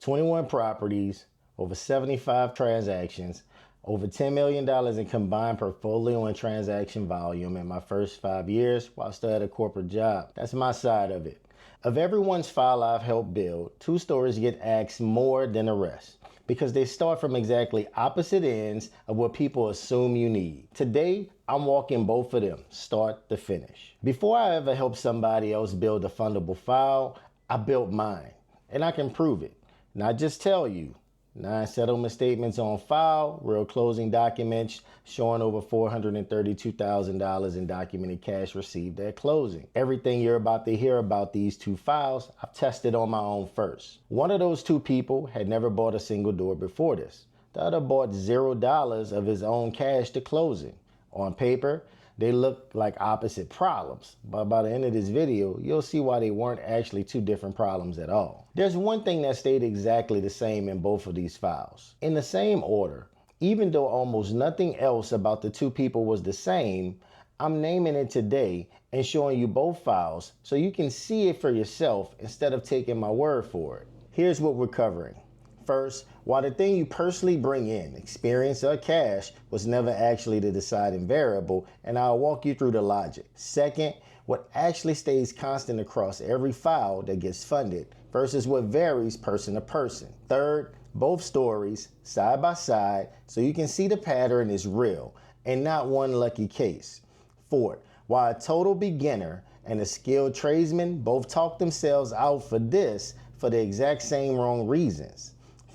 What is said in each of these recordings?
21 properties, over 75 transactions, over $10 million in combined portfolio and transaction volume in my first 5 years while still at a corporate job. That's my side of it. Of everyone's file I've helped build, 2 stories get asked more than the rest because they start from exactly opposite ends of what people assume you need. Today, I'm walking both of them, start to finish. Before I ever help somebody else build a fundable file, I built mine, and I can prove it. Not just tell you. 9 settlement statements on file, real closing documents showing over $432,000 in documented cash received at closing. Everything you're about to hear about these 2 files, I've tested on my own first. One of those 2 people had never bought a single door before this. The other bought $0 of his own cash to closing. On paper, they look like opposite problems, but by the end of this video, you'll see why they weren't actually 2 different problems at all. There's one thing that stayed exactly the same in both of these files. In the same order, even though almost nothing else about the 2 people was the same, I'm naming it today and showing you both files so you can see it for yourself instead of taking my word for it. Here's what we're covering. First, while the thing you personally bring in, experience or cash, was never actually the deciding variable, and I'll walk you through the logic. Second, what actually stays constant across every file that gets funded versus what varies person to person. Third, both stories side by side so you can see the pattern is real and not one lucky case. Fourth, while a total beginner and a skilled tradesman both talk themselves out for this for the exact same wrong reasons.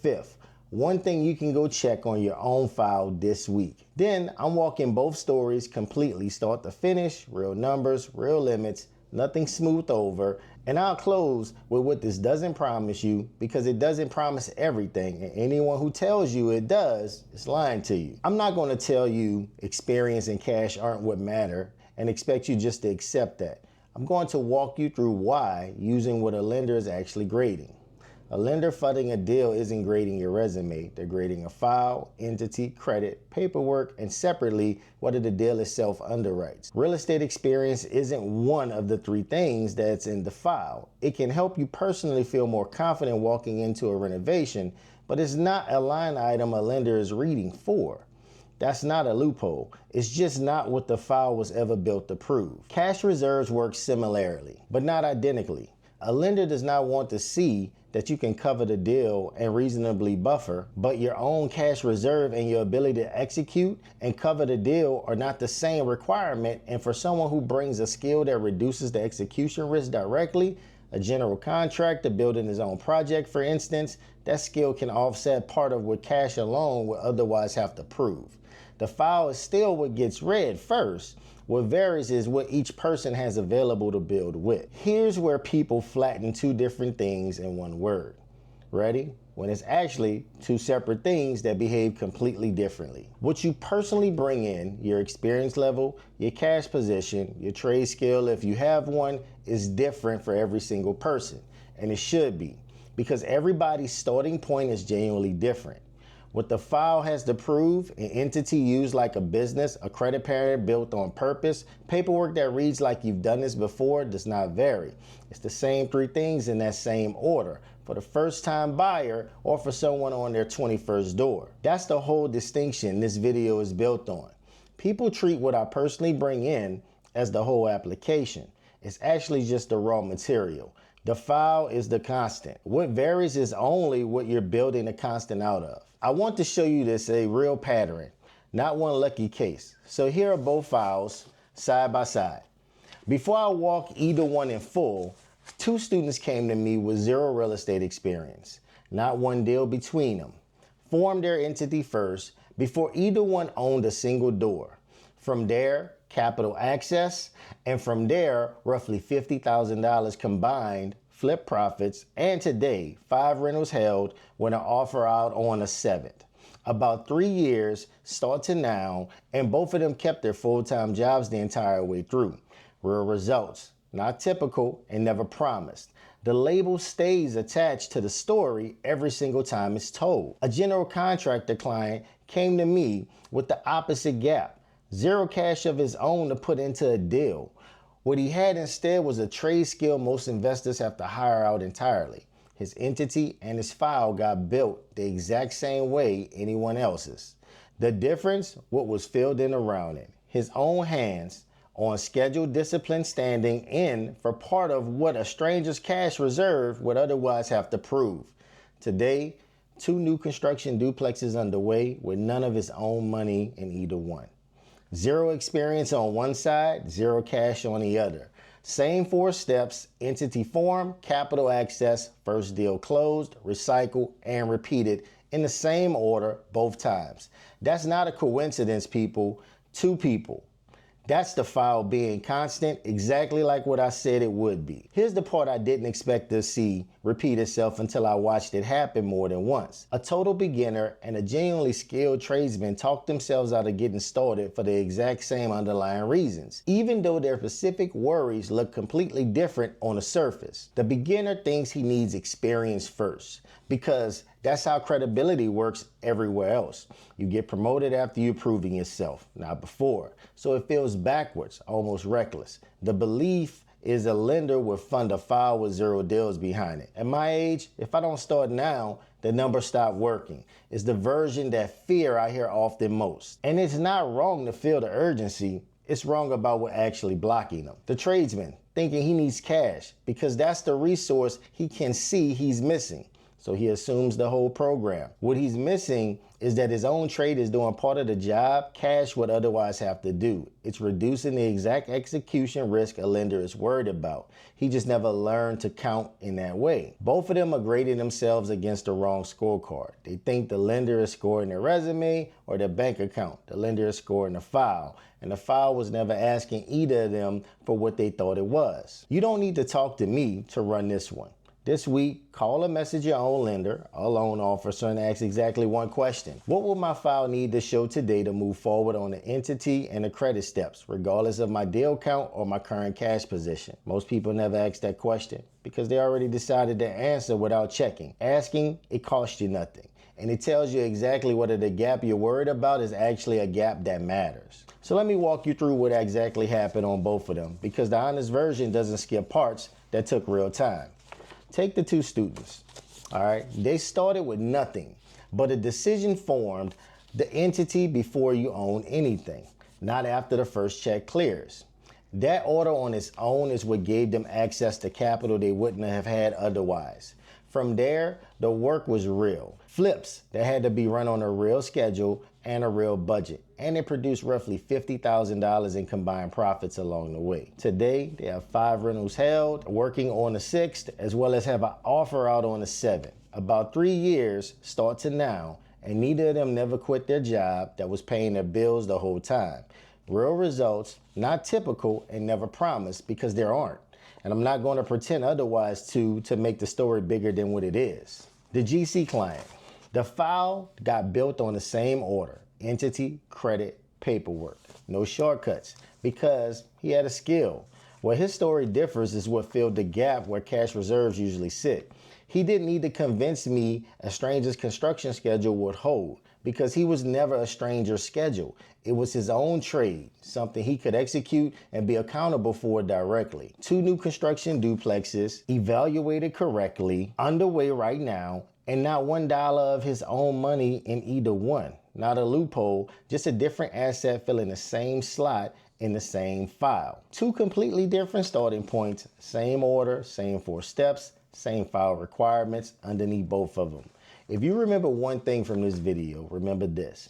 Fifth, one thing you can go check on your own file this week. Then I'm walking both stories completely start to finish, real numbers, real limits, nothing smoothed over, and I'll close with what this doesn't promise you because it doesn't promise everything, and anyone who tells you it does is lying to you. I'm not going to tell you experience and cash aren't what matter and expect you just to accept that. I'm going to walk you through why using what a lender is actually grading. A lender funding a deal isn't grading your resume. They're grading a file, entity, credit, paperwork, and separately, whether the deal itself underwrites. Real estate experience isn't one of the 3 things that's in the file. It can help you personally feel more confident walking into a renovation, but it's not a line item a lender is reading for. That's not a loophole. It's just not what the file was ever built to prove. Cash reserves work similarly, but not identically. A lender does not want to see that you can cover the deal and reasonably buffer, but your own cash reserve and your ability to execute and cover the deal are not the same requirement. And for someone who brings a skill that reduces the execution risk directly, a general contractor building his own project, for instance, that skill can offset part of what cash alone would otherwise have to prove. The file is still what gets read first. What varies is what each person has available to build with. Here's where people flatten 2 different things in one word. Ready? When it's actually 2 separate things that behave completely differently. What you personally bring in, your experience level, your cash position, your trade skill, if you have one, is different for every single person. And it should be, because everybody's starting point is genuinely different. What the file has to prove, an entity used like a business, a credit parent built on purpose, paperwork that reads like you've done this before does not vary. It's the same 3 things in that same order for the first time buyer or for someone on their 21st door. That's the whole distinction this video is built on. People treat what I personally bring in as the whole application. It's actually just the raw material. The file is the constant. What varies is only what you're building the constant out of. I want to show you this a real pattern, not one lucky case. So here are both files side by side. Before I walk either one in full, 2 students came to me with 0 real estate experience, not one deal between them. Formed their entity first before either one owned a single door. From there, capital access, and from there, roughly $50,000 combined flip profits, and today, 5 rentals held with an offer out on a 7th. About 3 years, start to now, and both of them kept their full-time jobs the entire way through. Real results, not typical and never promised. The label stays attached to the story every single time it's told. A general contractor client came to me with the opposite gap. 0 cash of his own to put into a deal. What he had instead was a trade skill most investors have to hire out entirely. His entity and his file got built the exact same way anyone else's. The difference, what was filled in around it. His own hands on scheduled discipline standing in for part of what a stranger's cash reserve would otherwise have to prove. Today, 2 new construction duplexes underway with none of his own money in either one. 0 experience on one side, 0 cash on the other. Same 4 steps: entity form, capital access, first deal closed, recycle, and repeated in the same order both times. That's not a coincidence, people. 2 people. That's the file being constant, exactly like what I said it would be. Here's the part I didn't expect to see repeat itself until I watched it happen more than once. A total beginner and a genuinely skilled tradesman talked themselves out of getting started for the exact same underlying reasons, even though their specific worries look completely different on the surface. The beginner thinks he needs experience first, because that's how credibility works everywhere else. You get promoted after you're proving yourself, not before. So it feels backwards, almost reckless. The belief is a lender would fund a file with 0 deals behind it. At my age, if I don't start now, the numbers stop working. It's the version that fear I hear often most. And it's not wrong to feel the urgency. It's wrong about what actually blocking them. The tradesman thinking he needs cash because that's the resource he can see he's missing. So he assumes the whole program. What he's missing is that his own trade is doing part of the job cash would otherwise have to do. It's reducing the exact execution risk a lender is worried about. He just never learned to count in that way. Both of them are grading themselves against the wrong scorecard. They think the lender is scoring their resume or their bank account. The lender is scoring the file. And the file was never asking either of them for what they thought it was. You don't need to talk to me to run this one. This week, call or message your own lender or loan officer and ask exactly one question. What will my file need to show today to move forward on the entity and the credit steps, regardless of my deal count or my current cash position? Most people never ask that question because they already decided their answer without checking. Asking, it costs you nothing. And it tells you exactly whether the gap you're worried about is actually a gap that matters. So let me walk you through what exactly happened on both of them, because the honest version doesn't skip parts that took real time. Take the 2 students, all right? They started with nothing, but a decision formed the entity before you own anything, not after the first check clears. That order on its own is what gave them access to capital they wouldn't have had otherwise. From there, the work was real. Flips that had to be run on a real schedule and a real budget. And it produced roughly $50,000 in combined profits along the way. Today, they have 5 rentals held, working on the 6th, as well as have an offer out on the 7th. About 3 years, start to now, and neither of them never quit their job that was paying their bills the whole time. Real results, not typical and never promised, because there aren't. And I'm not going to pretend otherwise to make the story bigger than what it is. The GC client. The file got built on the same order: entity, credit, paperwork. No shortcuts, because he had a skill. Where his story differs is what filled the gap where cash reserves usually sit. He didn't need to convince me a stranger's construction schedule would hold, because he was never a stranger's schedule. It was his own trade, something he could execute and be accountable for directly. 2 new construction duplexes, evaluated correctly, underway right now, and not $1 of his own money in either one. Not a loophole, just a different asset filling the same slot in the same file. 2 completely different starting points, same order, same 4 steps, same file requirements underneath both of them. If you remember one thing from this video, remember this.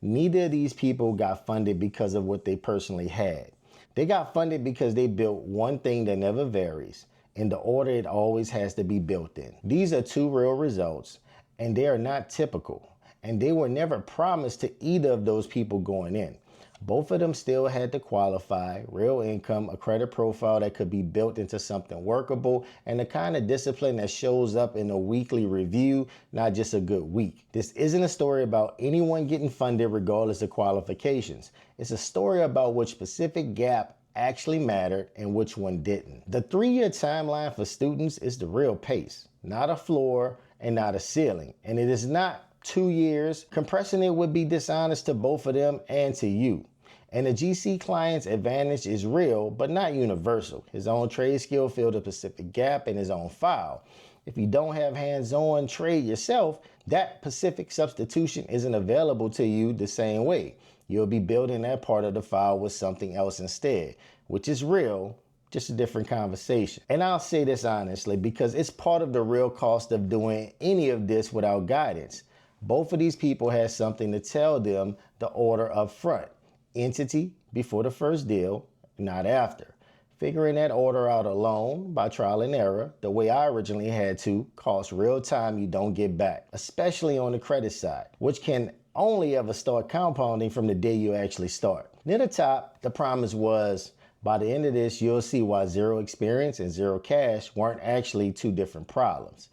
Neither of these people got funded because of what they personally had. They got funded because they built one thing that never varies, in the order it always has to be built in. These are 2 real results, and they are not typical. And they were never promised to either of those people going in. Both of them still had to qualify, real income, a credit profile that could be built into something workable, and the kind of discipline that shows up in a weekly review, not just a good week. This isn't a story about anyone getting funded regardless of qualifications. It's a story about which specific gap actually mattered and which one didn't. The 3-year timeline for students is the real pace, not a floor and not a ceiling. And it is not 2 years. Compressing it would be dishonest to both of them and to you. And the GC client's advantage is real, but not universal. His own trade skill filled a specific gap in his own file. If you don't have hands-on trade yourself, that specific substitution isn't available to you the same way. You'll be building that part of the file with something else instead, which is real, just a different conversation. And I'll say this honestly because it's part of the real cost of doing any of this without guidance. Both of these people had something to tell them the order up front. Entity before the first deal, not after. Figuring that order out alone by trial and error, the way I originally had to, costs real time you don't get back, especially on the credit side, which can only ever start compounding from the day you actually start. Near the top, the promise was, by the end of this, you'll see why zero experience and zero cash weren't actually two different problems.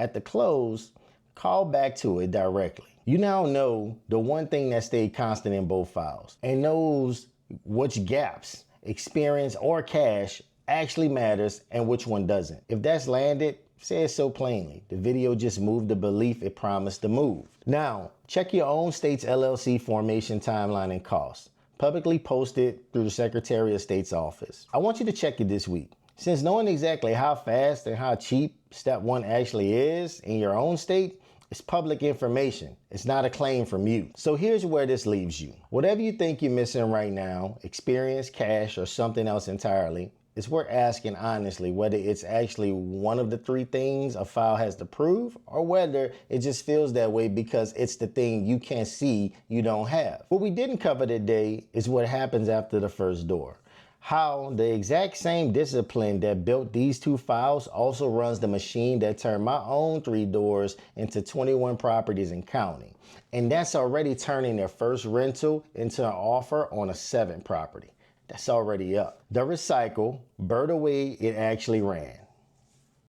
At the close, call back to it directly. You now know the one thing that stayed constant in both files and knows which gaps, experience or cash, actually matters and which one doesn't. If that's landed, say it so plainly. The video just moved the belief it promised to move. Now, check your own state's LLC formation timeline and costs, publicly posted through the Secretary of State's office. I want you to check it this week. Since knowing exactly how fast and how cheap step one actually is in your own state, it's public information. It's not a claim from you. So here's where this leaves you. Whatever you think you're missing right now, experience, cash, or something else entirely, it's worth asking honestly whether it's actually one of the three things a file has to prove or whether it just feels that way because it's the thing you can't see you don't have. What we didn't cover today is what happens after the first door. How the exact same discipline that built these two files also runs the machine that turned my own 3 doors into 21 properties and counting. And that's already turning their first rental into an offer on a 7th property. That's already up. The recycle, bird away, it actually ran.